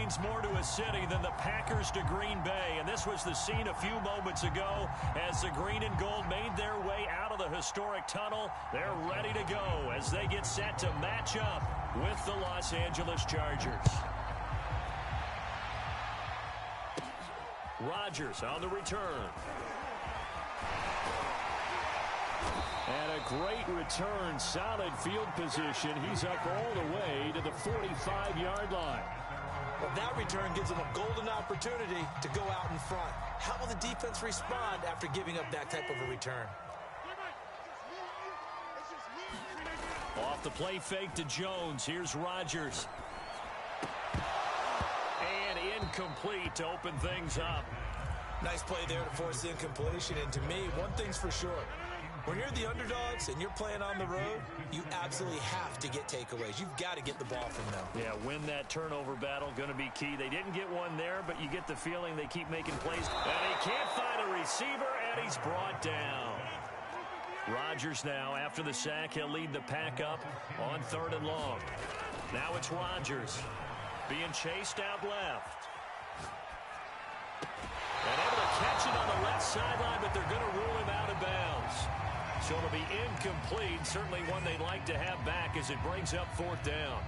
means more to a city than the Packers to Green Bay, and this was the scene a few moments ago as the green and gold made their way out of the historic tunnel. They're ready to go as they get set to match up with the Los Angeles Chargers. Rodgers on the return. And a great return, solid field position. He's up all the way to the 45-yard line. Well, that return gives them a golden opportunity to go out in front. How will the defense respond after giving up that type of a return? Off the play fake to Jones. Here's Rodgers. And incomplete to open things up. Nice play there to force the incompletion. And to me, one thing's for sure. When you're the underdogs and you're playing on the road, you absolutely have to get takeaways. You've got to get the ball from them. Yeah, win that turnover battle, going to be key. They didn't get one there, but you get the feeling they keep making plays. And he can't find a receiver, and he's brought down. Rodgers now, after the sack, he'll lead the pack up on 3rd and long. Now it's Rodgers being chased out left. And able to catch it on the left sideline, but they're going to rule him out of bounds. So it'll be incomplete. Certainly one they'd like to have back as it brings up 4th down.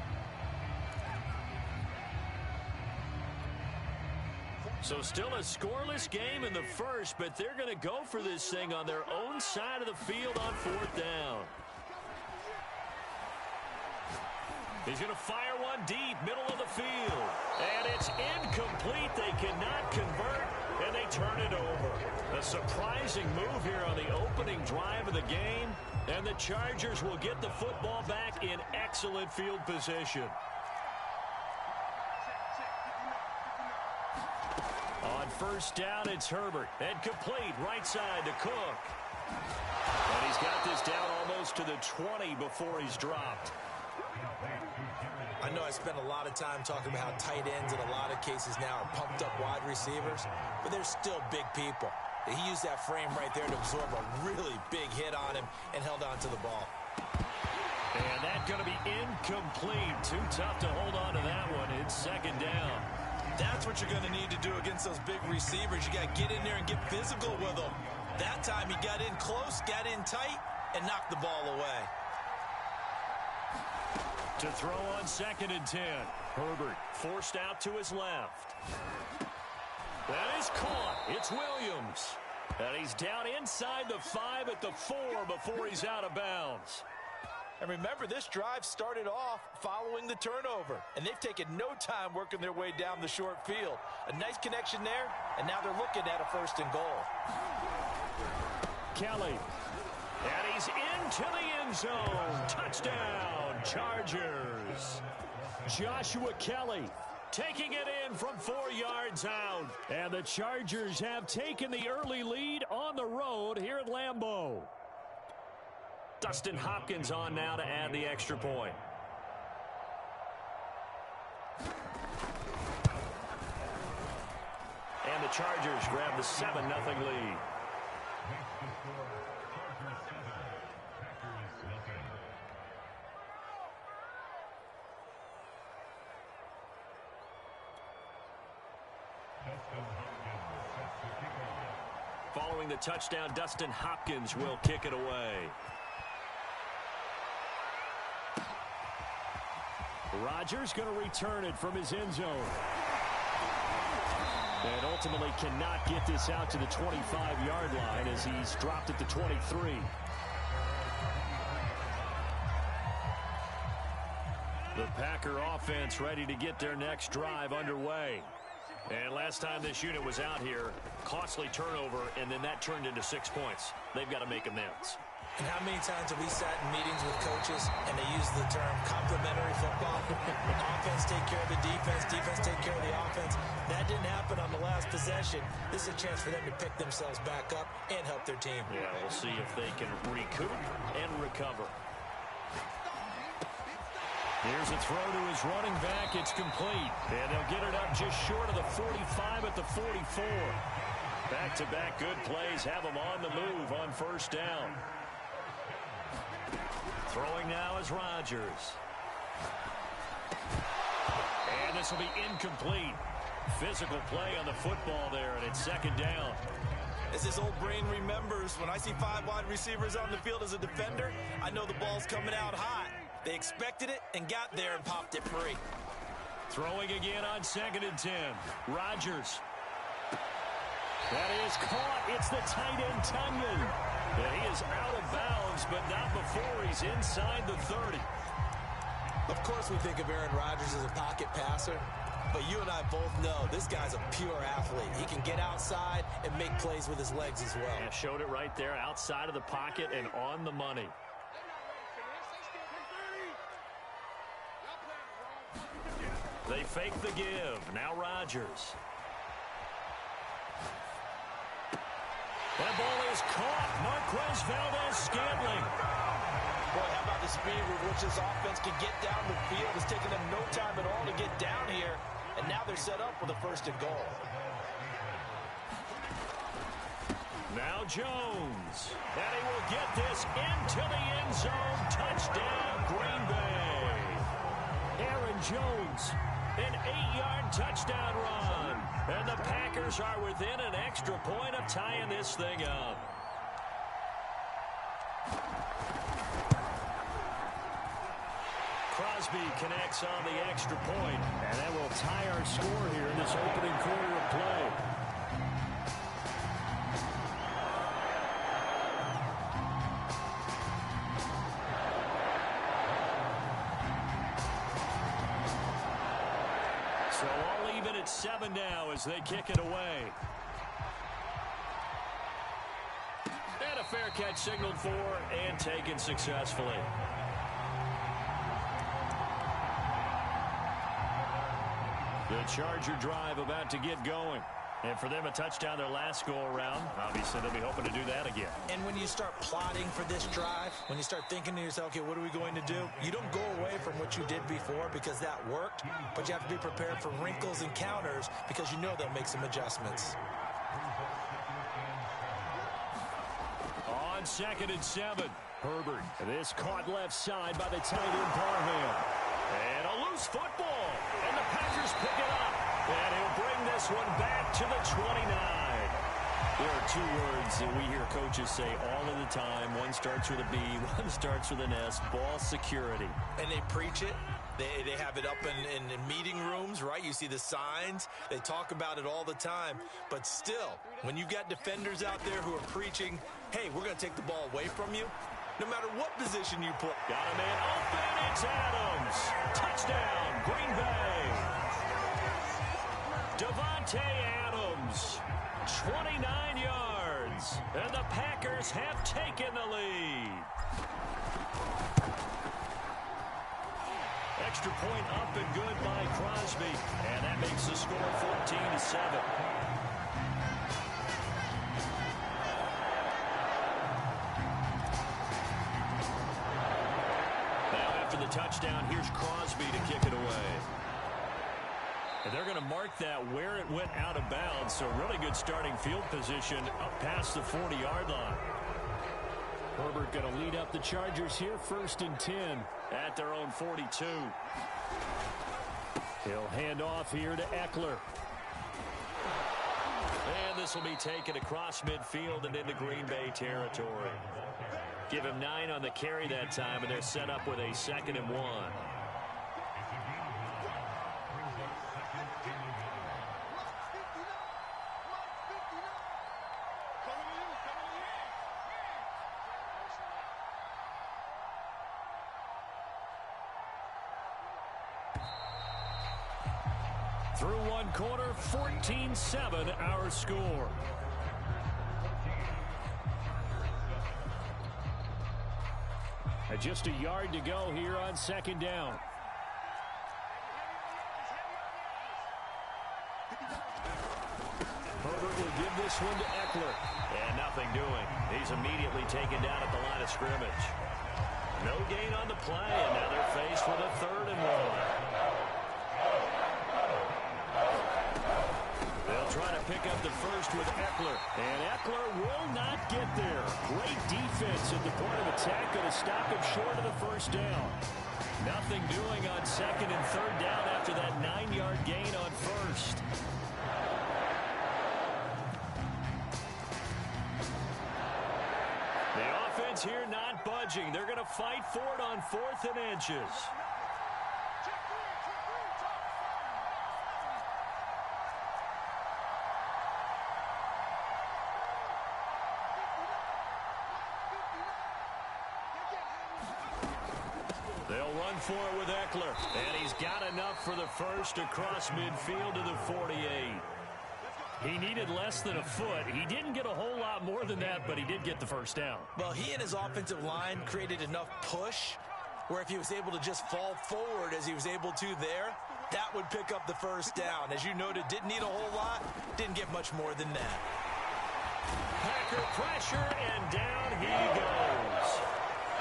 So still a scoreless game in the first, but they're going to go for this thing on their own side of the field on 4th down. He's going to fire one deep, middle of the field. And it's incomplete. They cannot convert, and they turn it over. A surprising move here on the opening drive of the game, and the Chargers will get the football back in excellent field position. On 1st down, it's Herbert. And complete, right side to Cook. And he's got this down almost to the 20 before he's dropped. I know I spent a lot of time talking about how tight ends in a lot of cases now are pumped up wide receivers, but they're still big people. He used that frame right there to absorb a really big hit on him and held on to the ball. And that's going to be incomplete. Too tough to hold on to that one. It's 2nd down. That's what you're going to need to do against those big receivers. You got to get in there and get physical with them. That time he got in close, got in tight, and knocked the ball away. To throw on 2nd and 10. Herbert forced out to his left. That is caught. It's Williams. And he's down inside the 5 at the 4 before he's out of bounds. And remember, this drive started off following the turnover. And they've taken no time working their way down the short field. A nice connection there, and now they're looking at a 1st and goal. Kelly. And he's into the end zone. Touchdown, Chargers. Joshua Kelly taking it in from 4 yards out. And the Chargers have taken the early lead on the road here at Lambeau. Dustin Hopkins on now to add the extra point. And the Chargers grab the 7-0 lead. Following the touchdown, Dustin Hopkins will kick it away. Rodgers going to return it from his end zone. And ultimately cannot get this out to the 25-yard line as he's dropped it to 23. The Packer offense ready to get their next drive underway. And last time this unit was out here, costly turnover, and then that turned into 6 points. They've got to make amends. And how many times have we sat in meetings with coaches and they use the term complementary football? Offense take care of the defense, defense take care of the offense. That didn't happen on the last possession. This is a chance for them to pick themselves back up and help their team. Yeah, we'll see if they can recoup and recover. Here's a throw to his running back. It's complete. And they'll get it up just short of the 45 at the 44. Back-to-back good plays have them on the move on 1st down. Throwing now is Rodgers. And this will be incomplete. Physical play on the football there, and it's second down. As his old brain remembers, when I see 5 wide receivers on the field as a defender, I know the ball's coming out hot. They expected it and got there and popped it free. Throwing again on 2nd and 10. Rodgers. That is caught. It's the tight end, Tunyon. Yeah, he is out of bounds, but not before he's inside the 30. Of course we think of Aaron Rodgers as a pocket passer, but you and I both know this guy's a pure athlete. He can get outside and make plays with his legs as well. Yeah, showed it right there, outside of the pocket and on the money. They fake the give. Now Rodgers. That ball is caught. Marquez Valdez-Scantling. Boy, how about the speed with which this offense can get down the field? It's taken them no time at all to get down here, and now they're set up with a 1st and goal. Now Jones. And he will get this into the end zone. Touchdown, Green Bay. Aaron Jones, an 8-yard touchdown run. And the Packers are within an extra point of tying this thing up. Crosby connects on the extra point, and that will tie our score here in this opening quarter of play. So all even at 7 now as they kick it away. And a fair catch signaled for and taken successfully. The Charger drive about to get going. And for them, a touchdown their last go-around. Obviously, they'll be hoping to do that again. And when you start plotting for this drive, when you start thinking to yourself, okay, what are we going to do? You don't go away from what you did before because that worked, but you have to be prepared for wrinkles and counters because you know they'll make some adjustments. On 2nd and 7, Herbert. This caught left side by the tight end Parham. And a loose football. And the Packers pick it up. And he'll bring this one back to the 29. There are 2 words that we hear coaches say all of the time. One starts with a B, one starts with an S. Ball security. And they preach it. They have it up in meeting rooms, right? You see the signs. They talk about it all the time. But still, when you've got defenders out there who are preaching, hey, we're going to take the ball away from you, no matter what position you put. Got a man open. It's Adams. Touchdown, Green Bay. Devontae Adams, 29 yards. And the Packers have taken the lead. Extra point up and good by Crosby. And that makes the score 14-7. The touchdown, here's Crosby to kick it away. And they're going to mark that where it went out of bounds, so really good starting field position up past the 40-yard line. Herbert going to lead up the Chargers here, 1st and 10 at their own 42. He'll hand off here to Eckler. And this will be taken across midfield and into Green Bay territory. Give him 9 on the carry that time, and they're set up with a 2nd and 1. Through one quarter, 14-7 our score. Just a yard to go here on 2nd down. Herbert will give this one to Eckler. And nothing doing. He's immediately taken down at the line of scrimmage. No gain on the play, and now they're faced with a 3rd and 1. They'll try to pick up the first with Eckler. And Eckler will not get there. Great defense at the point of attack. Going to stop him short of the 1st down. Nothing doing on second and third down after that 9-yard gain on first. The offense here not budging. They're going to fight for it on 4th and inches. They'll run for it with Eckler. And he's got enough for the first across midfield to the 48. He needed less than a foot. He didn't get a whole lot more than that, but he did get the first down. Well, he and his offensive line created enough push where if he was able to just fall forward as he was able to there, that would pick up the first down. As you noted, didn't need a whole lot, didn't get much more than that. Packer pressure, and down he goes.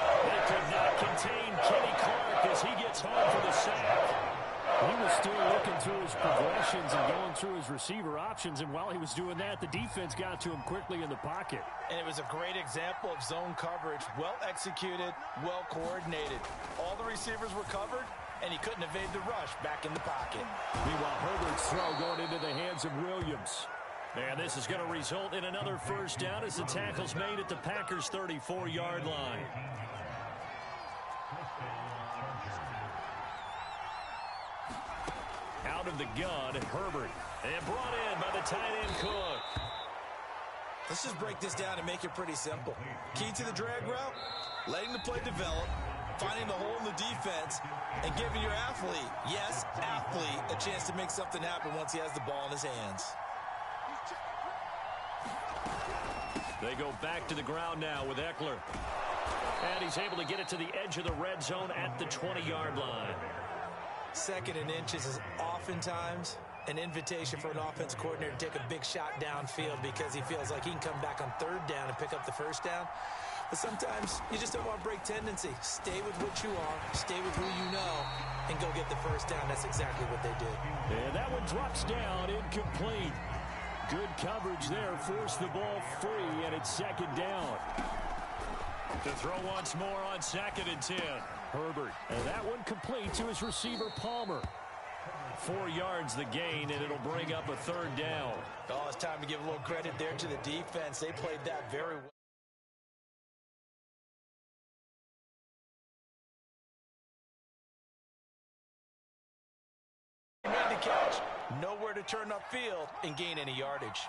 They could not contain Kenny Clark as he gets home for the sack. He was still looking through his progressions and going through his receiver options, and while he was doing that, the defense got to him quickly in the pocket. And it was a great example of zone coverage, well executed, well coordinated. All the receivers were covered, and he couldn't evade the rush back in the pocket. Meanwhile, Herbert's throw going into the hands of Williams. And this is going to result in another first down as the tackle's made at the Packers' 34-yard line. Out of the gun, Herbert. And brought in by the tight end Cook. Let's just break this down and make it pretty simple. Key to the drag route, letting the play develop, finding the hole in the defense, and giving your athlete, yes, athlete, a chance to make something happen once he has the ball in his hands. They go back to the ground now with Eckler. And he's able to get it to the edge of the red zone at the 20-yard line. 2nd and inches is oftentimes an invitation for an offense coordinator to take a big shot downfield because he feels like he can come back on 3rd down and pick up the first down. But sometimes you just don't want to break tendency. Stay with what you are, stay with who you know, and go get the first down. That's exactly what they did. And that one drops down, incomplete. Good coverage there, forced the ball free, and it's 2nd down. To throw once more on 2nd and 10. Herbert, and that one complete to his receiver Palmer. 4 yards the gain, and it'll bring up a 3rd down. Oh, it's time to give a little credit there to the defense. They played that very well. Made the catch, nowhere to turn upfield and gain any yardage.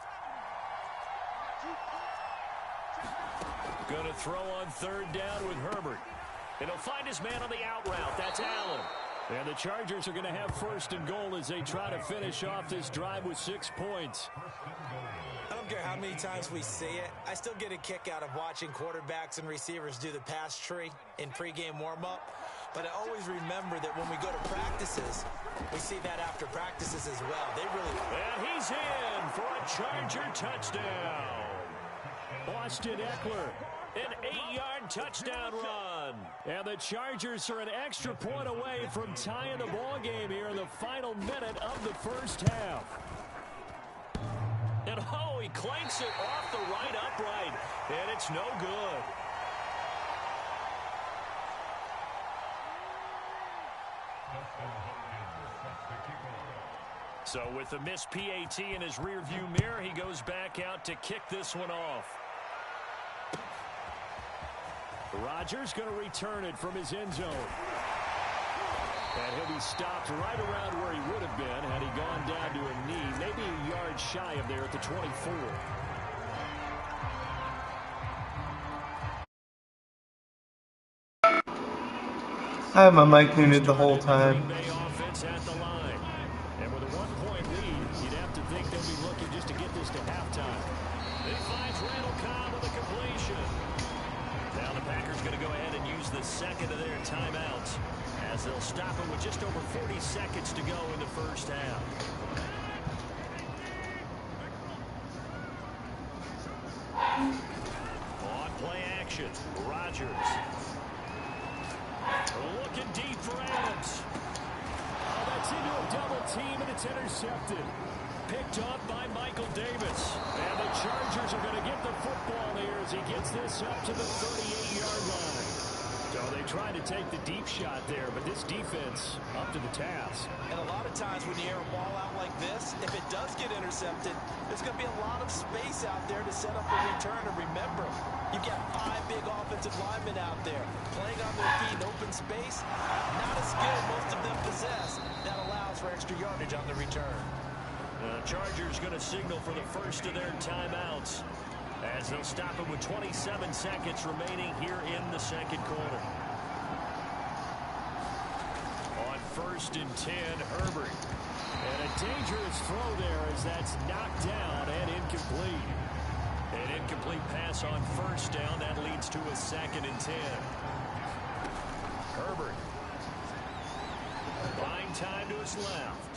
Going to throw on 3rd down with Herbert. And he'll find his man on the out route. That's Allen. And the Chargers are going to have 1st and goal as they try to finish off this drive with 6 points. I don't care how many times we see it. I still get a kick out of watching quarterbacks and receivers do the pass tree in pregame warm-up. But I always remember that when we go to practices, we see that after practices as well. They really... And he's in for a Charger touchdown. Austin Eckler, an 8-yard touchdown run. And the Chargers are an extra point away from tying the ball game here in the final minute of the first half. And oh, he clanks it off the right upright, and it's no good. So with the missed PAT in his rearview mirror, he goes back out to kick this one off. Rodgers going to return it from his end zone. And he'll be stopped right around where he would have been had he gone down to a knee, maybe a yard shy of there at the 24. I had my mic muted the whole time. Offense at the line. And with a 1-point lead, you'd have to think they'll be looking just to get this to halftime. It finds Randall Cobb with a completion. Now the Packers going to go ahead and use the second of their timeouts as they'll stop it with just over 40 seconds to go in the first half. On play action, Rodgers. Looking deep for Adams. Oh, that's into a double team, and it's intercepted. Picked up by Michael Davis. And the Chargers are going to get the football here as he gets this up to the 38-yard line. So they they tried to take the deep shot there, but this defense up to the task. And a lot of times when you air a ball out like this, if it does get intercepted, there's going to be a lot of space out there to set up a return. And remember, you've got 5 big offensive linemen out there playing on their feet in open space. Not a skill most of them possess. That allows for extra yardage on the return. Chargers going to signal for the first of their timeouts, as they'll stop it with 27 seconds remaining here in the second quarter. On 1st and 10, Herbert. And a dangerous throw there as that's knocked down and incomplete. An incomplete pass on 1st down. That leads to a 2nd and 10. Herbert. Buying time to his left.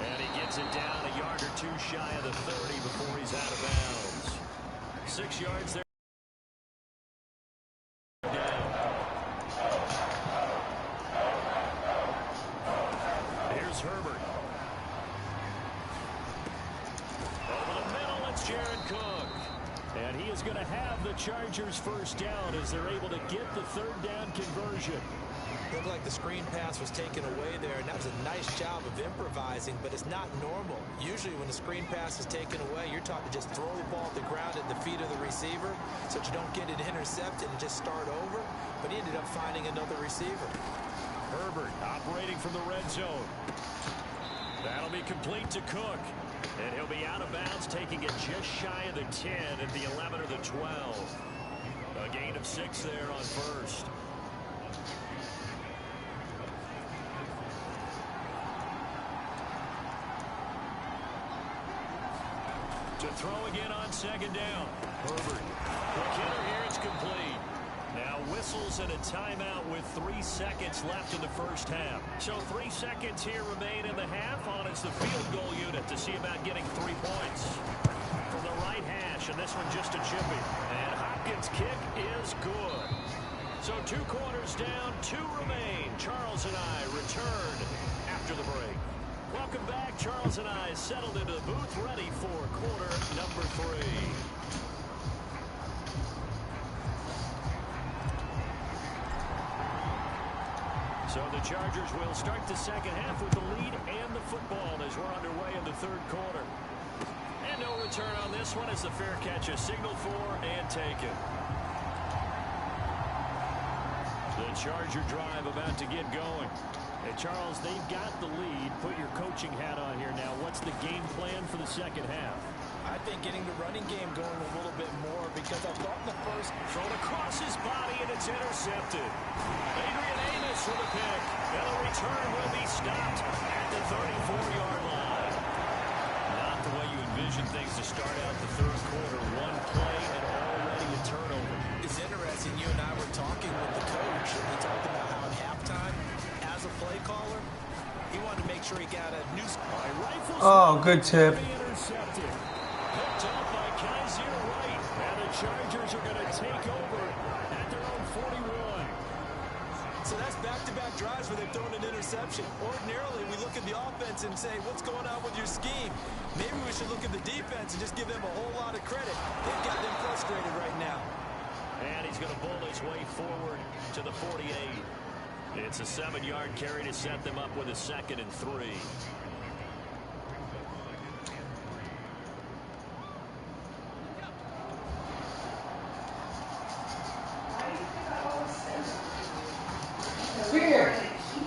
And he gets it down a yard or 2 shy of the 30 before he's out of bounds. 6 yards there. Here's Herbert. Over the middle, it's Jared Cook. And he is going to have the Chargers first down as they're able to get the 3rd down conversion. Looked like the screen pass was taken away there, and that was a nice job of improvising, but it's not normal. Usually when the screen pass is taken away, you're taught to just throw the ball at the ground at the feet of the receiver so that you don't get it intercepted and just start over, but he ended up finding another receiver. Herbert operating from the red zone. That'll be complete to Cook, and he'll be out of bounds, taking it just shy of the 10 at the 11 or the 12. A gain of 6 there on 1st. To throw again on 2nd down. Herbert. Quick hitter here, it's complete. Now whistles and a timeout with 3 seconds left in the first half. So 3 seconds here remain in the half. On it's the field goal unit to see about getting 3 points. From the right hash, and this one just a chippy. And Hopkins' kick is good. So 2 quarters down, 2 remain. Charles and I return after the break. Welcome back. Charles and I settled into the booth, ready for quarter number 3. So the Chargers will start the second half with the lead and the football as we're underway in the 3rd quarter. And no return on this one as the fair catch is signaled for and taken. The Charger drive about to get going. Hey, Charles, they've got the lead. Put your coaching hat on here now. What's the game plan for the second half? I think getting the running game going a little bit more, because I thought in the first... Thrown across his body, and it's intercepted. Adrian Amos for the pick. And the return will be stopped at the 34-yard line. Not the way you envision things to start out the 3rd quarter. 1 play and already a turnover. It's interesting. You and I were talking with the coach, and he talked about how at halftime, as a play caller, he wanted to make sure he got a new... Oh, good tip. Intercepted. Picked up by Kaiser Wright. And the Chargers are going to take over at their own 41. So that's back-to-back drives where they've thrown an interception. Ordinarily, we look at the offense and say, what's going on with your scheme? Maybe we should look at the defense and just give them a whole lot of credit. They've got them frustrated right now. And he's going to bull his way forward to the 48. It's a 7-yard carry to set them up with a 2nd and 3.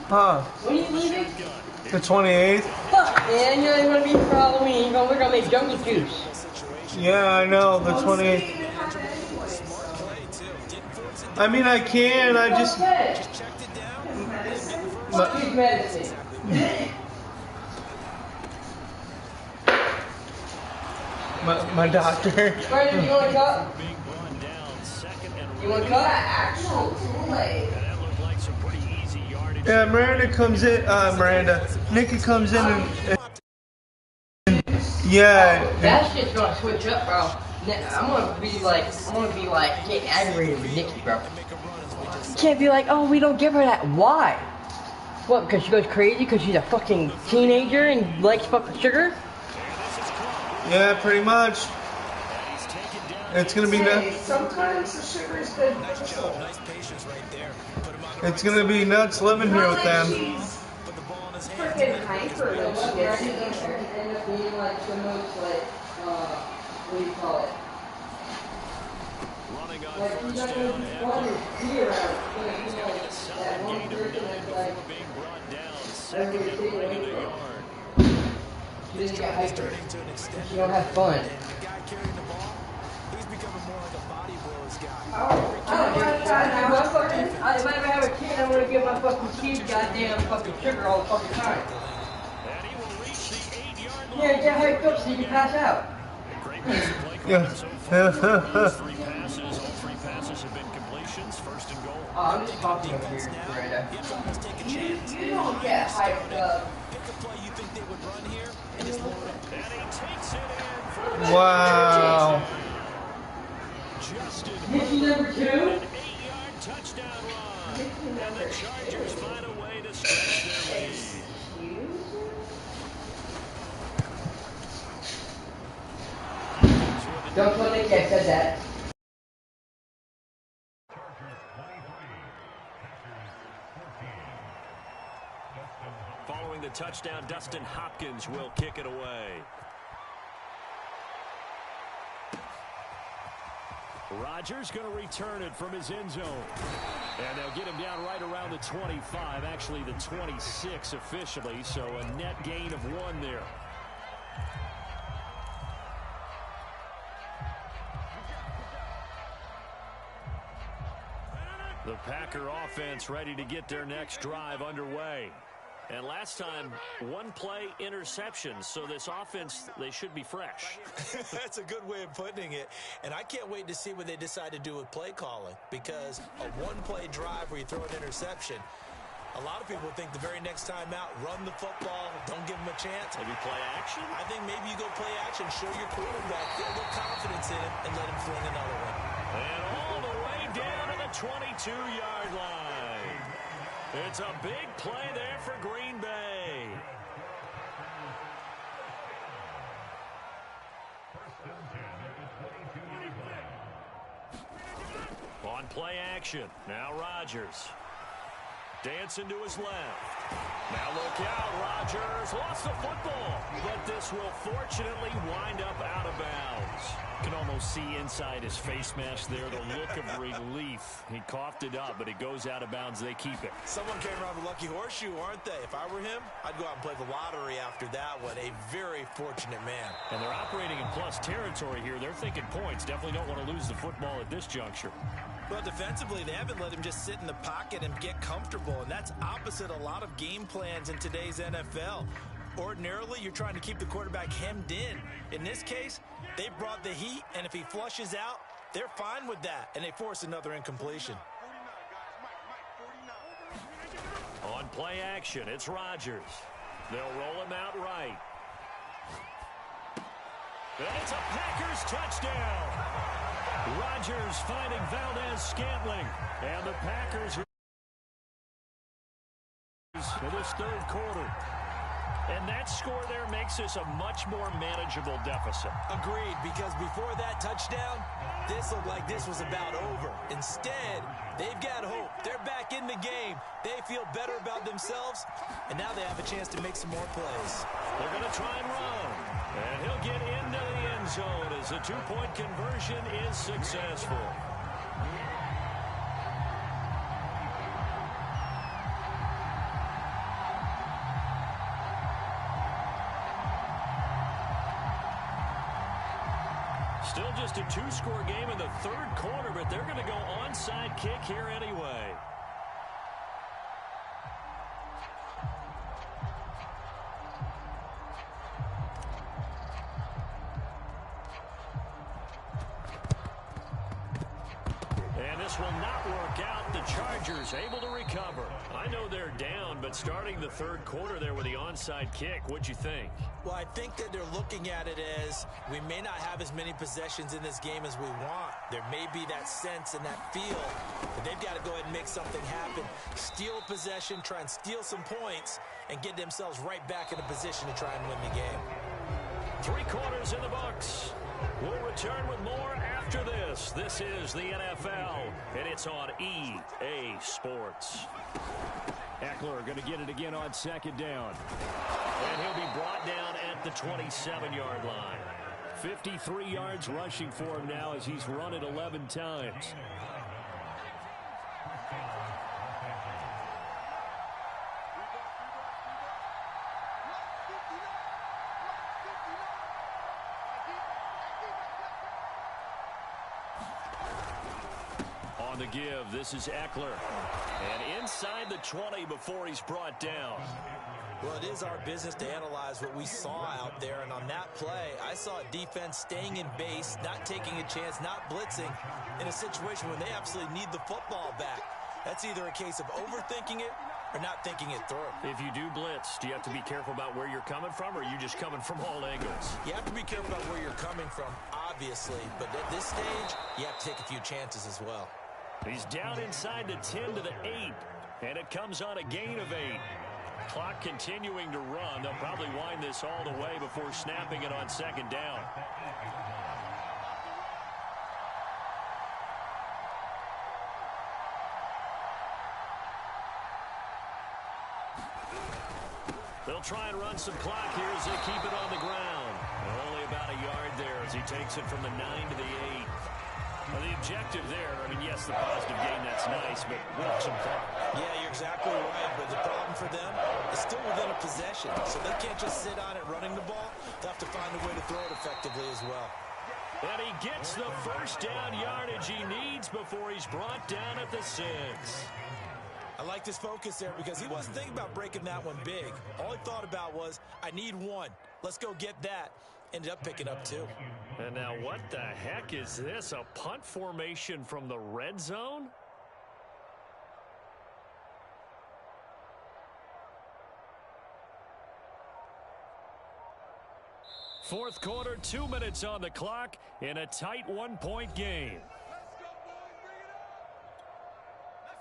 Huh. When are you leaving? The 28th? Fuck, man, you're gonna be for Halloween. We're gonna make jungle juice. Yeah, I know. The 28th. I mean, I can. I just... Use medicine. My doctor. Brandon, you want a cup? You want a cup? Yeah, Miranda comes in. Nikki comes in and yeah. That shit's gonna switch up, bro. I'm gonna be like getting aggravated with Nikki, bro. You can't be like, oh, we don't give her that. Why? What? Because she goes crazy because she's a fucking teenager and likes fucking sugar? Yeah, pretty much. He's taken down It's gonna be sometimes the sugar is good for the soul. Nice patience right there. It's gonna be nuts living here with them. Put the ball in his hands. Freaking hyper when she gets it. End up being like the most like what do you call it? Running on Like first you down know, one after is clear out. a solid That one gain of person 9 that's before like being brought down. Second and bring it a yard. this guy hyper. Turning to an extent. You don't have fun. And the guy carrying the ball, he's becoming more like a body blows guy. I don't want to try to do my fucking. If I ever have a kid, I'm gonna give my fucking kid goddamn fucking sugar all the fucking time. And he will reach the 8-yard line. Yeah, get hyped up so you can pass out. Great piece of play calling so far. Those 3 passes, all 3 passes have been completions. First and goal. Oh, I'm just talking over here, Miranda. You don't get hyped up. Pick a play you think they would run here, and just load up. And he takes it in for Wow. Justin. Mickey number 2. An 8-yard touchdown run. And the Chargers find a way to stretch their lead. Don't tell Nicky I said that. Following the touchdown, Dustin Hopkins will kick it away. Rodgers going to return it from his end zone. And they'll get him down right around the 25, actually the 26 officially, so a net gain of 1 there. The Packer offense ready to get their next drive underway. And last time, 1 play interception, so this offense, they should be fresh. That's a good way of putting it. And I can't wait to see what they decide to do with play calling, because a 1-play drive where you throw an interception, a lot of people think the very next time out, run the football, don't give them a chance. Maybe play action? I think maybe you go play action, show your quarterback, get a little confidence in him, and let him fling another one. And all the way down to the 22-yard line. It's a big play there for Green Bay. On play action, now Rodgers. Dancing to his left. Now look out, Rodgers lost the football, but this will fortunately wind up out of bounds. Can almost see inside his face mask there the look of relief. He coughed it up, but it goes out of bounds. They keep it. Someone came around the lucky horseshoe, aren't they? If I were him, I'd go out and play the lottery after that one. A very fortunate man. And they're operating in plus territory here. They're thinking points. Definitely don't want to lose the football at this juncture. Well, defensively, they haven't let him just sit in the pocket and get comfortable, and that's opposite a lot of game plans in today's NFL. Ordinarily, you're trying to keep the quarterback hemmed in. In this case, they brought the heat, and if he flushes out, they're fine with that, and they force another incompletion. On play action, it's Rodgers. They'll roll him out right. And it's a Packers touchdown. Rodgers finding Valdez-Scantling, and the Packers for this 3rd quarter. And that score there makes this a much more manageable deficit. Agreed, because before that touchdown, this looked like this was about over. Instead, they've got hope. They're back in the game. They feel better about themselves, and now they have a chance to make some more plays. They're going to try and run. And he'll get into the end zone as the 2-point conversion is successful. Still just a 2-score game in the 3rd quarter, but they're going to go onside kick here anyway. This will not work out. The Chargers able to recover. I know they're down, but starting the 3rd quarter there with the onside kick, what'd you think? Well, I think that they're looking at it as we may not have as many possessions in this game as we want. There may be that sense and that feel, but they've got to go ahead and make something happen. Steal a possession, try and steal some points, and get themselves right back in a position to try and win the game. 3 quarters in the books. We'll return with more after this. This is the NFL, and it's on EA Sports. Eckler going to get it again on second down. And he'll be brought down at the 27-yard line. 53 yards rushing for him now as he's run it 11 times. On the give, this is Eckler. And inside the 20 before he's brought down. Well, it is our business to analyze what we saw out there, and on that play, I saw a defense staying in base, not taking a chance, not blitzing, in a situation where they absolutely need the football back. That's either a case of overthinking it or not thinking it through. If you do blitz, do you have to be careful about where you're coming from, or are you just coming from all angles? You have to be careful about where you're coming from, obviously, but at this stage, you have to take a few chances as well. He's down inside the 10 to the 8, and it comes on a gain of 8. Clock continuing to run. They'll probably wind this all the way before snapping it on second down. They'll try and run some clock here as they keep it on the ground. And only about a yard there as he takes it from the 9 to the 8. Well, the objective there, I mean, yes, the positive gain, that's nice, but work some clock. Yeah, you're exactly right, but the problem for them is still within a possession, so they can't just sit on it running the ball. They'll have to find a way to throw it effectively as well. And he gets the first down yardage he needs before he's brought down at the 6. I like this focus there because he wasn't thinking about breaking that one big. All he thought about was, I need one. Let's go get that. Ended up picking up 2. And now what the heck is this? A punt formation from the red zone? Fourth quarter, 2 minutes on the clock in a tight 1-point game.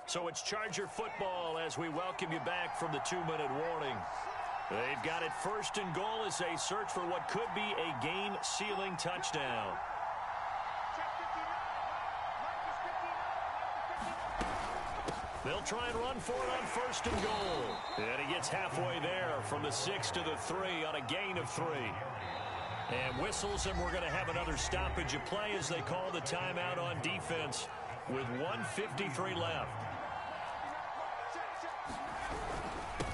So it's Charger football as we welcome you back from the 2-minute warning. They've got it first and goal as they search for what could be a game-sealing touchdown. They'll try and run for it on first and goal. And he gets halfway there from the 6 to the 3 on a gain of 3. And whistles, and we're going to have another stoppage of play as they call the timeout on defense with 1:53 left.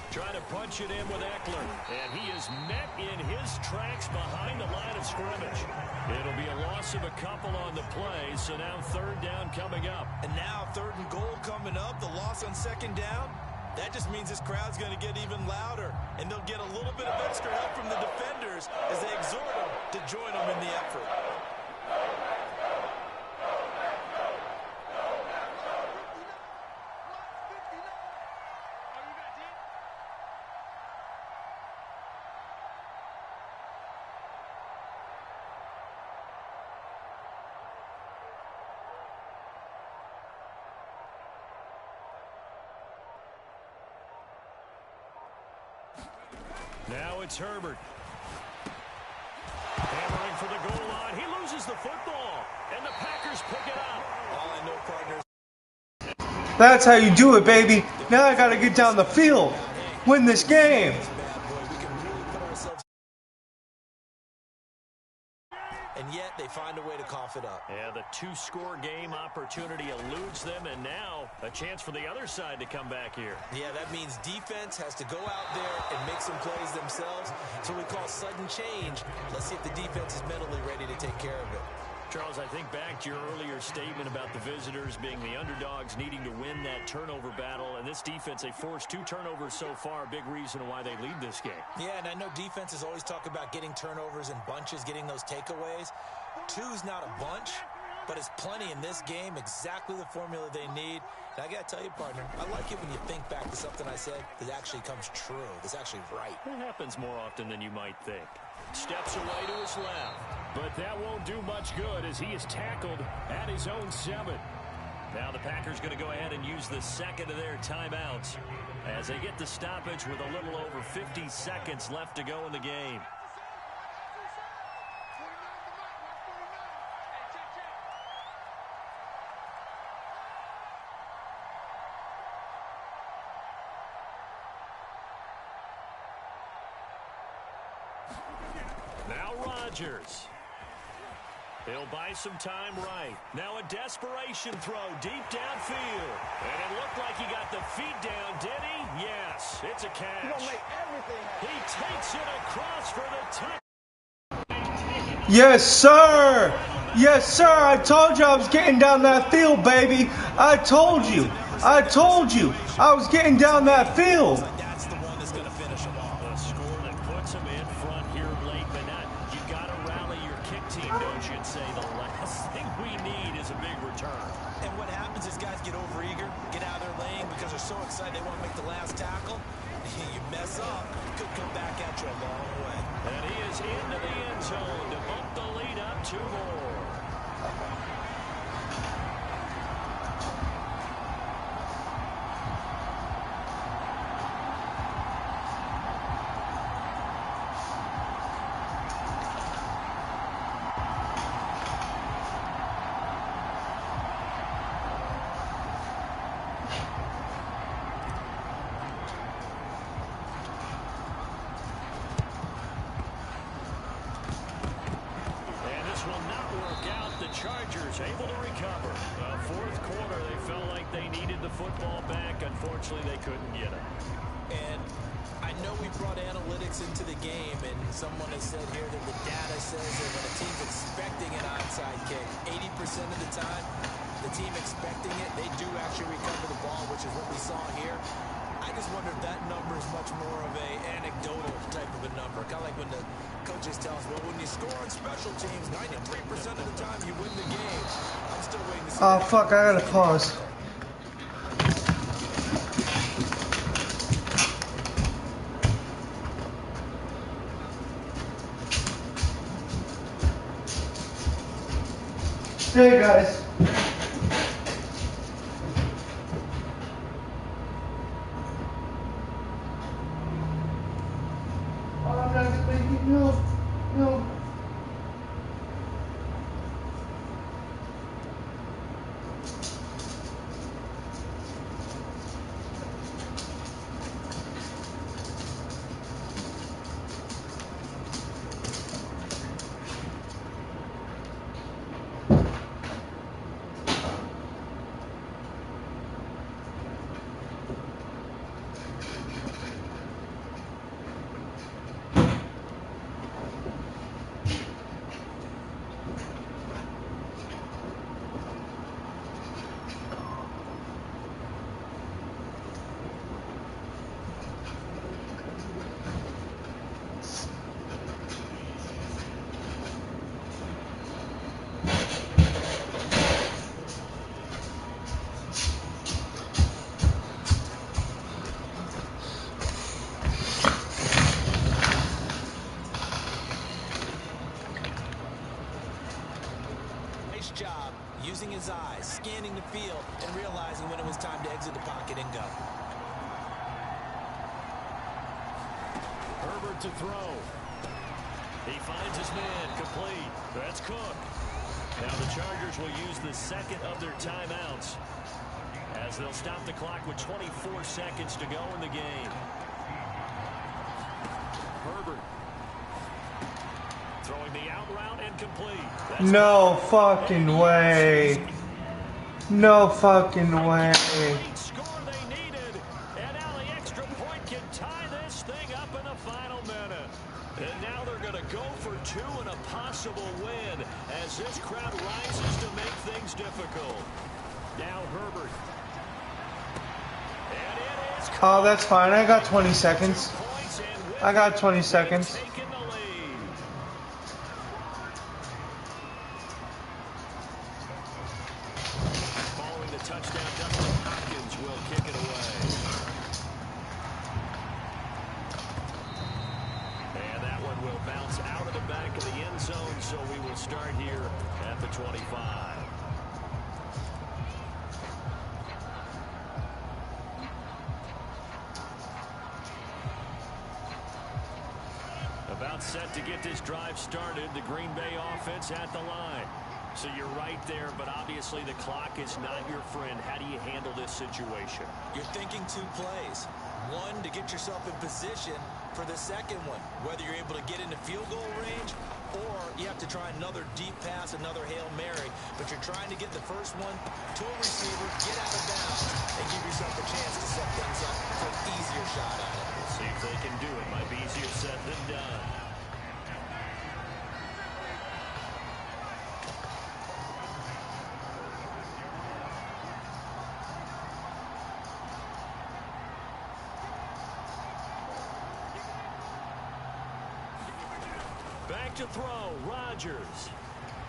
Trying to punch it in with Eckler, and he is met in his tracks behind the line of scrimmage. It'll be a loss of a couple on the play, so now third down coming up. And now third and goal coming up, the loss on second down. That just means this crowd's going to get even louder, and they'll get a little bit of extra help from the defenders as they exhort them to join them in the effort. Now it's Herbert. Hammering for the goal line. He loses the football, and the Packers pick it up. All I know, partners. That's how you do it, baby. Now I got to get down the field. Win this game. And yet they find a way to cough it up. Yeah, the 2-score game opportunity eludes them, and now a chance for the other side to come back here. Yeah, that means defense has to go out there and make some plays themselves. That's what we call sudden change. Let's see if the defense is mentally ready to take care of it. Charles, I think back to your earlier statement about the visitors being the underdogs needing to win that turnover battle. And this defense, they forced 2 turnovers so far, a big reason why they lead this game. Yeah, and I know defenses always talk about getting turnovers in bunches, getting those takeaways. 2's not a bunch, but it's plenty in this game, exactly the formula they need. And I got to tell you, partner, I like it when you think back to something I said that actually comes true, that's actually right. It happens more often than you might think. Steps away to his left. But that won't do much good as he is tackled at his own 7. Now the Packers going to go ahead and use the second of their timeouts as they get the stoppage with a little over 50 seconds left to go in the game. Rodgers. He'll buy some time right. Now a desperation throw deep downfield. And it looked like he got the feet down, did he? Yes, it's a catch. He takes it across for the touchdown. Yes, sir. Yes, sir. I told you I was getting down that field, baby. I told you. I told you. I was getting down that field. That's the one that's going to finish them off. A score that puts him in front here late, but not. You got to rally your kick team, don't you? And say the last thing we need is a big return. And what happens is guys get overeager, get out of their lane because they're so excited they want to make the last tackle. You mess up, could come back at you a long way. And he is into the end zone to bump the lead up 2 more. Chargers able to recover. Fourth quarter, they felt like they needed the football back. Unfortunately, they couldn't get it. And I know we brought analytics into the game, and someone has said here that the data says that when a team's expecting an onside kick, 80% of the time, the team expecting it, they do actually recover the ball, which is what we saw here. I just wonder if that number is much more of a anecdotal type of a number. Kind of like when the coaches tell us, well, when you score on special teams, 93% of the time you win the game. I'm still waiting to see. Oh, fuck. I gotta pause. Hey, guys. No. Job using his eyes, scanning the field, and realizing when it was time to exit the pocket and go. Herbert to throw. He finds his man complete. That's Cook. Now the Chargers will use the second of their timeouts as they'll stop the clock with 24 seconds to go in the game. Herbert throwing the out route and complete. That's No fucking way. No fucking way. Score they needed, and now the extra point can tie this thing up in the final minute. And now they're going to go for 2 and a possible win as this crowd rises to make things difficult. Now Herbert. And it is Oh, that's fine. I got 20 seconds. I got 20 seconds. taking the lead. Following the touchdown, Dustin Hopkins will kick it away. And that one will bounce out of the back of the end zone, so we will start here at the 25. About set to get this drive started, the Green Bay offense at the line. So you're right there, but obviously the clock is not your friend. How do you handle this situation? You're thinking 2 plays. One, to get yourself in position for the second one, whether you're able to get into field goal range or to try another deep pass, another Hail Mary, but you're trying to get the first one to a receiver, get out of bounds, and give yourself a chance to set things up for an easier shot at it. We'll see if they can do it. Might be easier said than done. Back to throw, Rodgers.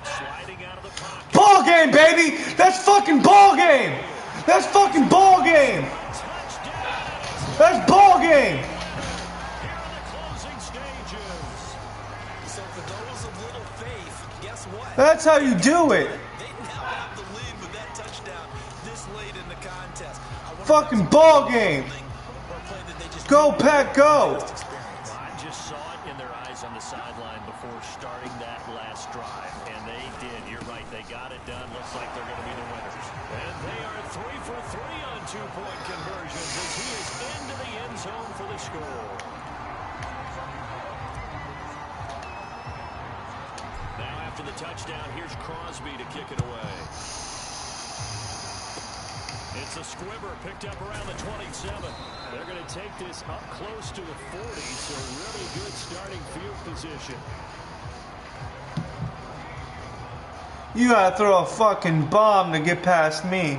Sliding out of the pocket. Ball game, baby! That's fucking ball game! That's fucking ball game! That's ball game! Here in the closing stages. So for those of little faith, guess what? That's how you do it! They now have the lead with that touchdown this late in the contest. Fucking ball game! Go, Pack, go! I just saw it in their eyes on the sideline before starting that last drive, and they did. You're right. They got it done. Looks like they're going to be the winners. And they are 3 for 3 on two-point conversions as he is into the end zone for the score. Now after the touchdown, here's Crosby to kick it away. It's a squibber picked up around the 27. They're going to take this up close to the 40, so really good starting field position. You gotta throw a fucking bomb to get past me.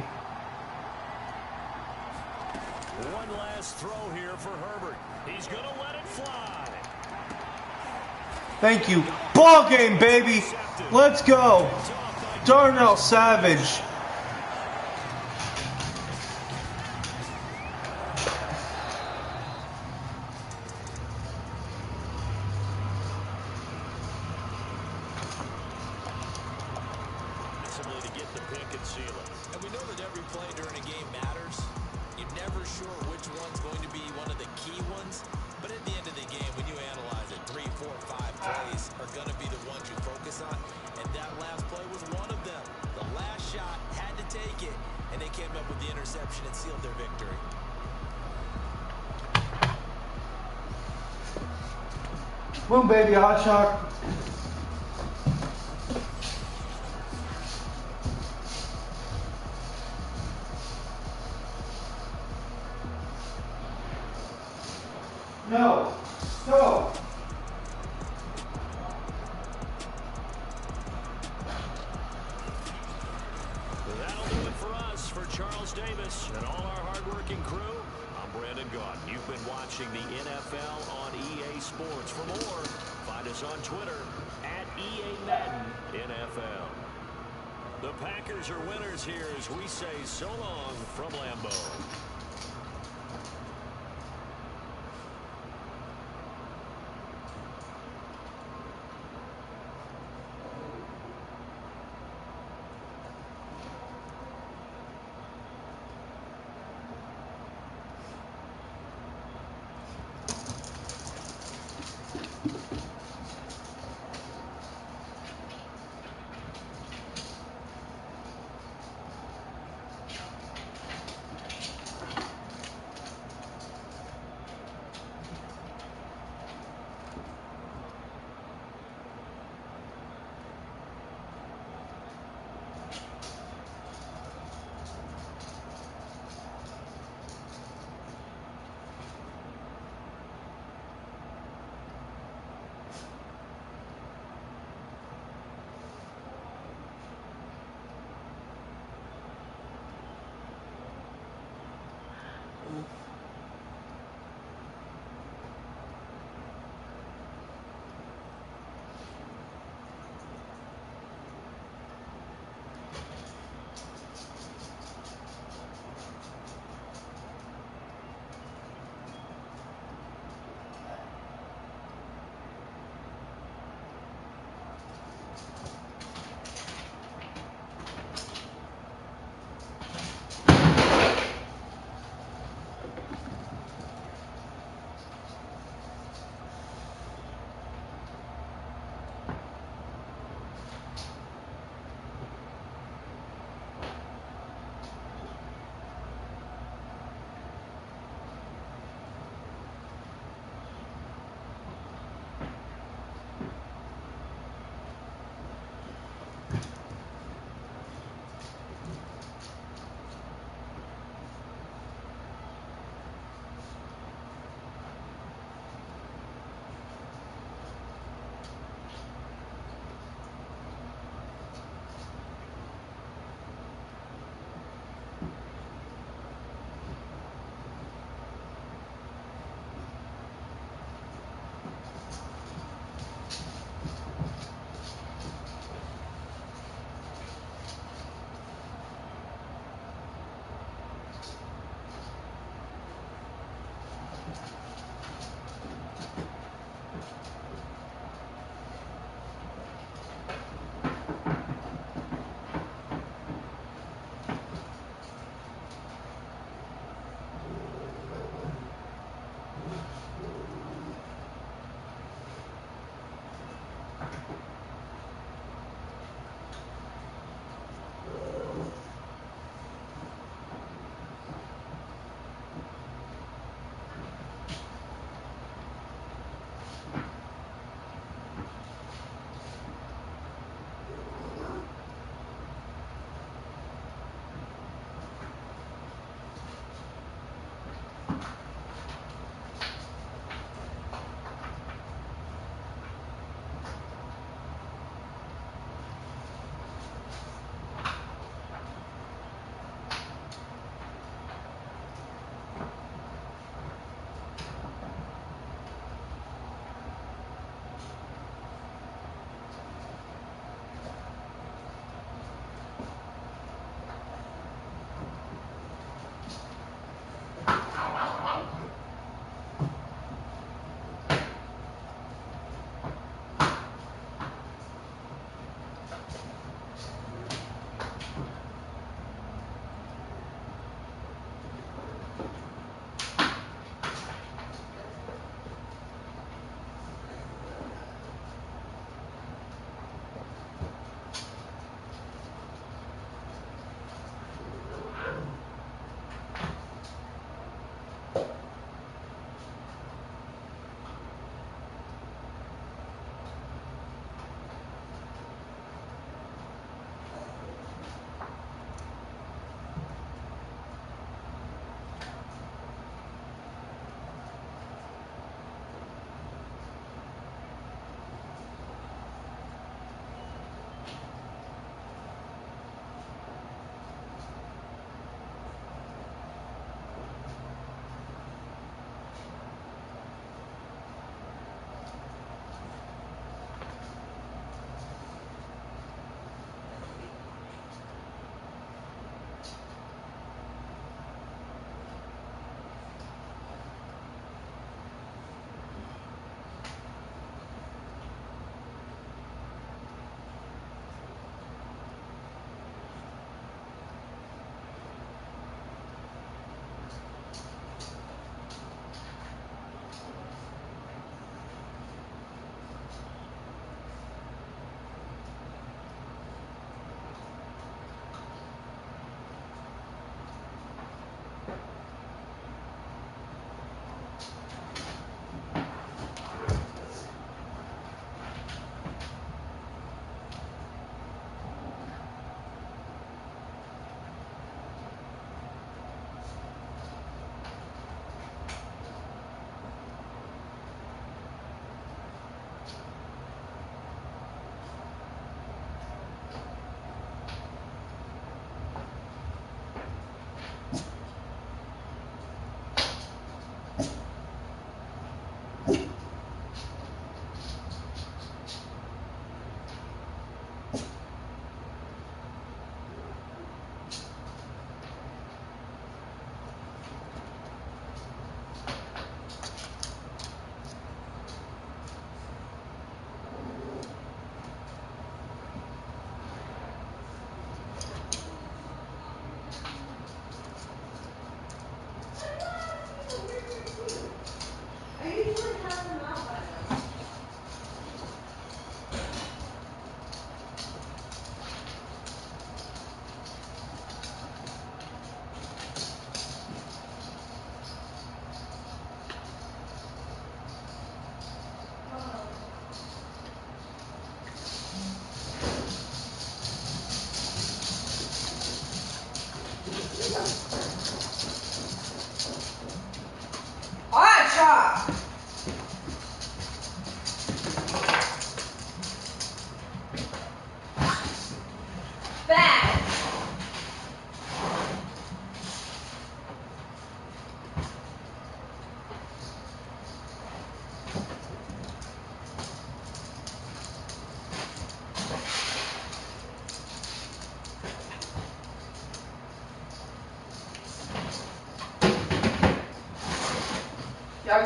One last throw here for Herbert. He's going to let it fly. Thank you. Ball game, baby! Let's go! Darnell Savage. To get the pick and seal it. And we know that every play during a game matters. You're never sure which one's going to be one of the key ones. But at the end of the game, when you analyze it, 3, 4, 5 plays are going to be the ones you focus on. And that last play was one of them. The last shot had to take it, and they came up with the interception and sealed their victory. Boom, baby, hot shot. No. Go. That'll do it for us, for Charles Davis and all our hardworking crew. I'm Brandon Gaudin. You've been watching the NFL on EA Sports. For more, find us on Twitter at EA Madden NFL. The Packers are winners here as we say so long from Lambeau.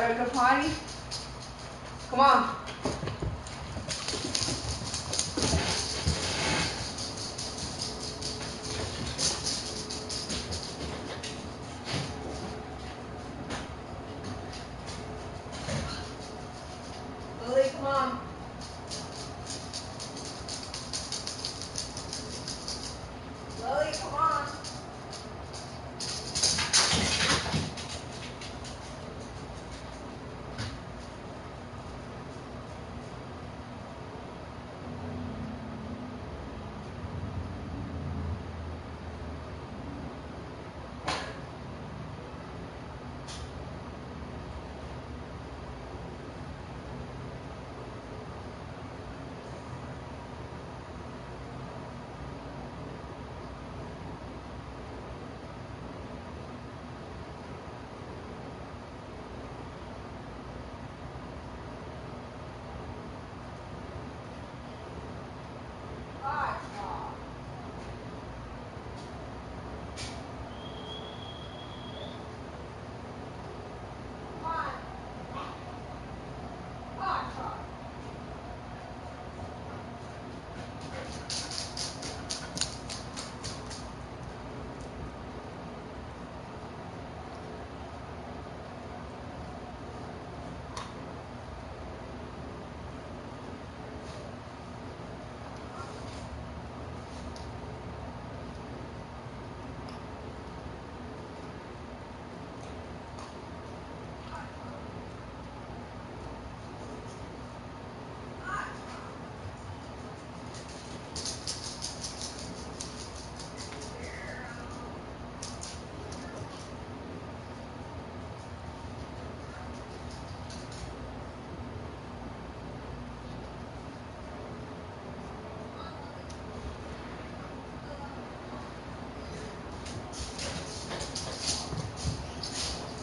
Ready to go potty? Come on. Lily, come on. Lily, come on.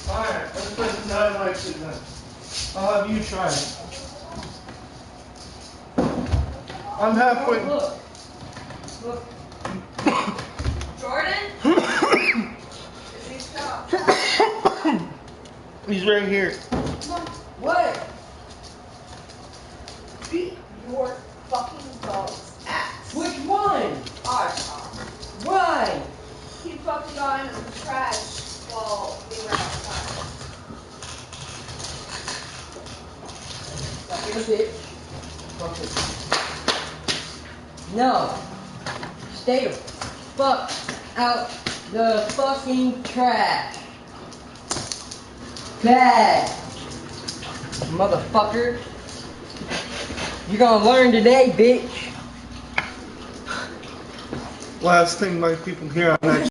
Alright, let's put some dynamite shit then. I'll have you try it. I'm halfway. Look. Look. Jordan? Is he stuck? He's right here. What? Beat your fucking dog's ass. Which one? Ours. Why? He fucking got into the trash while we were outside. Here's it. Fuck it. No. Stay the fuck out the fucking trash. Bad. Motherfucker. You're gonna learn today, bitch. Last thing my people hear on that